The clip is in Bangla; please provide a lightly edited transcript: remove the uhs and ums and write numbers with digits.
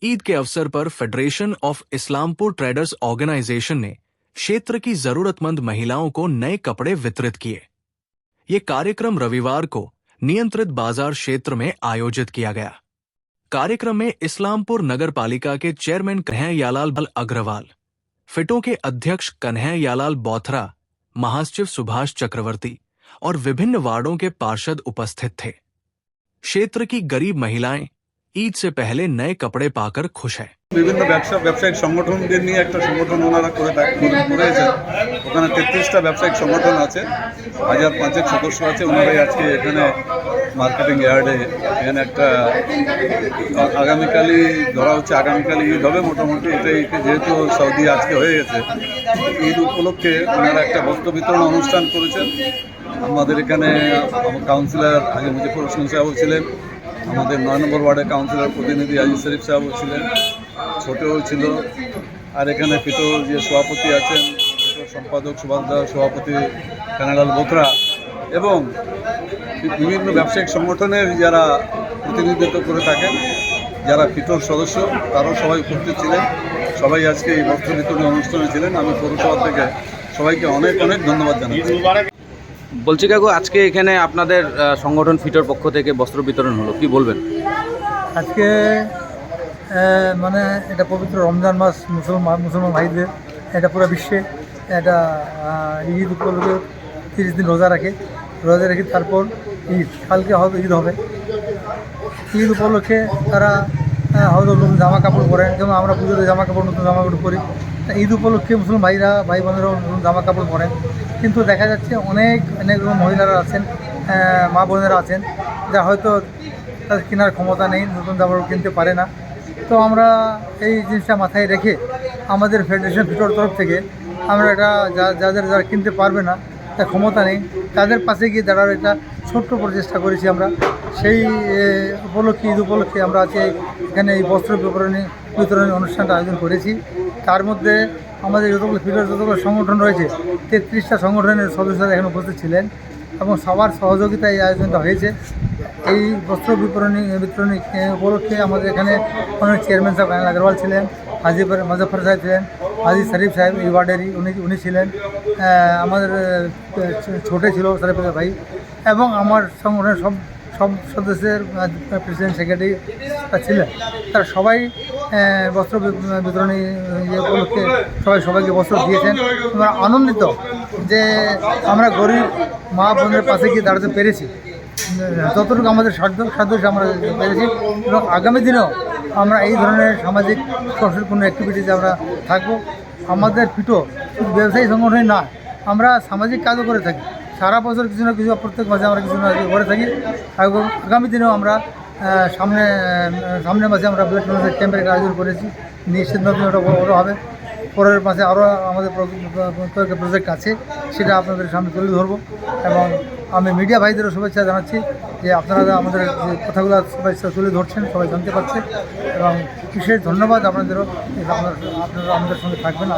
ईद के अवसर पर federation of Islampur traders organisation ने क्षेत्र की जरूरतमंद महिलाओं को नए कपड़े वितरित किए। ये कार्यक्रम रविवार को नियंत्रित बाजार क्षेत्र में आयोजित किया गया। कार्यक्रम में इस्लामपुर नगर पालिका के चेयरमैन कन्हैयालाल अग्रवाल, फिटो के अध्यक्ष कन्हैयालाल बोथरा, महासचिव सुभाष चक्रवर्ती और विभिन्न वार्डों के पार्षद उपस्थित थे। क्षेत्र की गरीब महिलाएं ईद से पहले नए कपड़े पाकर खुश हैं। বিভিন্ন ব্যবসায়িক সংগঠনদের নিয়ে একটা সংগঠন ওনারা করেছেন। ওখানে 33টা ব্যবসায়িক সংগঠন আছে, 1005 সদস্য আছে। ওনারাই আজকে এখানে মার্কেটিং ইয়ার্ডে এখানে একটা আগামীকালই ধরা হচ্ছে, আগামীকালই ঈদ হবে মোটামুটি। এটাই যেহেতু সৌদি আজকে হয়ে গেছে, ঈদ উপলক্ষে ওনারা একটা বস্ত্র বিতরণ অনুষ্ঠান করেছেন। আমাদের এখানে কাউন্সিলর হাজি মুজিবুর হোসেন সাহেব ছিলেন, আমাদের 9 নম্বর ওয়ার্ডের কাউন্সিলর প্রতিনিধি আজিজ শরীফ সাহেব ছিলেন, ছোটও ছিল। আর এখানে ফিটোর যে সভাপতি আছেন, ফিটোর সম্পাদক সুভাষদার, সভাপতি কানাডাল বোথরা এবং বিভিন্ন ব্যবসায়িক সংগঠনের যারা প্রতিনিধিত্ব করে থাকেন, যারা ফিটোর সদস্য, তারাও সবাই উপস্থিত ছিলেন। সবাই আজকে এই বস্ত্র বিতরণী অনুষ্ঠানে ছিলেন। আমি পৌরসভা থেকে সবাইকে অনেক অনেক ধন্যবাদ জানাচ্ছি। বলছি কাকু, আজকে এখানে আপনাদের সংগঠন ফিটোর পক্ষ থেকে বস্ত্র বিতরণ হলো, কি বলবেন? আজকে মানে এটা পবিত্র রমজান মাস, মুসলমান ভাইদের এটা পুরো বিশ্বে এটা ঈদ উপলক্ষে 30 দিন রোজা রেখে তারপর ঈদ, কালকে হয়তো ঈদ হবে। ঈদ উপলক্ষে তারা হয়তো নতুন জামা কাপড় পরেন, যেমন আমরা পুজোতে নতুন জামা কাপড় পরি। ঈদ উপলক্ষে মুসলিম ভাই বোনেরাও নতুন জামা কাপড় পরেন। কিন্তু দেখা যাচ্ছে অনেক মহিলারা আছেন, মা বোনেরা আছেন, যা হয়তো তাদের কেনার ক্ষমতা নেই, নতুন জামা কাপড় কিনতে পারে না। তো আমরা এই জিনিসটা মাথায় রেখে আমাদের ফেডারেশন ফিটোর তরফ থেকে আমরা এটা যারা কিনতে পারবে না, তার ক্ষমতা নেই, তাদের পাশে গিয়ে দাঁড়ার একটা ছোট্ট প্রচেষ্টা করেছি আমরা। সেই উপলক্ষে, ঈদ উপলক্ষে আমরা আজকে এখানে এই বস্ত্র বিতরণী অনুষ্ঠানটা আয়োজন করেছি। তার মধ্যে আমাদের যতগুলো সংগঠন রয়েছে, 33টা সংগঠনের সদস্যরা এখানে উপস্থিত ছিলেন এবং সবার সহযোগিতায় এই আয়োজনটা হয়েছে। এই বস্ত্র বিতরণী উপলক্ষে আমাদের এখানে অনেক চেয়ারম্যান সাহেব কন্হৈয়ালাল আগরওয়াল ছিলেন, হাজি মুজফর সাহেব ছিলেন, হাজি শরীফ সাহেব এই ওয়ার্ডেরই উনি ছিলেন, আমাদের ছোটে ছিল শরীফ ভাই এবং আমার সংগঠনের সব সদস্যের প্রেসিডেন্ট সেক্রেটারি ছিলেন। তারা সবাই বস্ত্র বিতরণী উপলক্ষে সবাইকে বস্ত্র দিয়েছেন। আমরা আনন্দিত যে আমরা গরিব মা বোনের পাশে গিয়ে দাঁড়াতে পেরেছি, যতটুকু আমাদের সাধ্য আমরা পেরেছি। এবং আগামী দিনেও আমরা এই ধরনের সামাজিক কোনো অ্যাক্টিভিটিতে আমরা থাকবো। আমাদের ফিটো শুধু ব্যবসায়ী সংগঠনই না, আমরা সামাজিক কাজও করে থাকি। সারা বছর কিছু না কিছু, প্রত্যেক মাসে আমরা কিছু না কিছু করে থাকি। এবং আগামী দিনেও আমরা সামনের মাসে আমরা ব্লাড ডোনেশন ক্যাম্পের আয়োজন করেছি। নিশ্চিত নতুন ওটা বড় হবে। পরের মাসে আরও আমাদের প্রজেক্ট আছে, সেটা আপনাদের সামনে তুলে ধরবো। এবং আমি মিডিয়া ভাইদেরও শুভেচ্ছা জানাচ্ছি যে আপনারা আমাদের যে কথাগুলো সবাই তুলে ধরছেন, সবাই জানতে পারছে। এবং বিশেষ ধন্যবাদ আপনাদেরও, আপনারা আমাদের সঙ্গে থাকবেন।